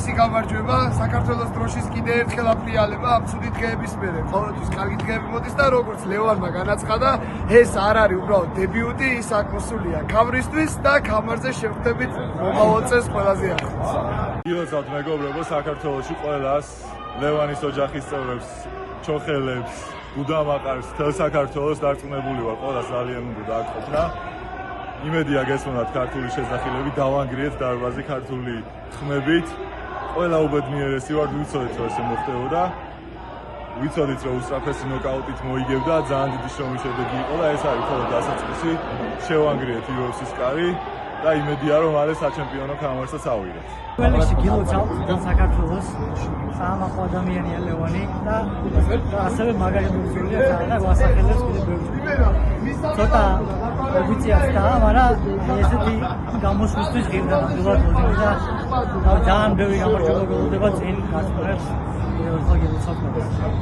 უდიდესი გამარჯვება საქართველოს დროშის კიდე ერთხელ აფრიალება ამ ცუდი დღეების მერე. ყოველთვის კარგი დღეები მოდის და როგორც ლევანმა განაცხადა, ეს არ არის უბრალოდ დებიუტი, ის აქ მოსულია გამრისთვის და გამარჯვებას შევხვდებით მომავალ წელს ყველაზე ახლოს. გილოცავთ მეგობრებო საქართველოში ყველას, ლევანის ოჯახის წევრებს, ჩოხელებს, გუდამაყარს, მთელ საქართველოს დარწმუნებული ვარ, ყველას ძალიან უნდა აქ ყოფნა. იმედია გესმოდათ ქართული შესახილები, დავანგრიეთ დარბაზი ქართული ხმებით. ყველა უბედნიერესი ვარ, ვიცოდით რომ ესე მოხდებოდა. ვიცოდით რომ უსწრაფესი ნოკაუტით მოიგებდა, ძალიან დიდი შრომის შედეგი იყო და ეს არის მხოლოდ დასაწყისი. შევანგრიეთ UFC-ს კარი და იმედია რომ არის საჩემპიონო გამარჯვებაც ავიღეთ. ყველაში გილოცავთ და საქართველოს საამაყო ადამიანია ლევანი და ასევე მაგარი მოგზულია და გვასახელებს კიდევ ბევრი. ცოტა ვიციათ და მაგრამ ესეთი გამოსვლისთვის ღირდა ნამდვილად მოდი და ძალიან ბევრი გამარჯვება გველოდება წინ გასწრებს კიდევ ერთხელ გილოცავთ.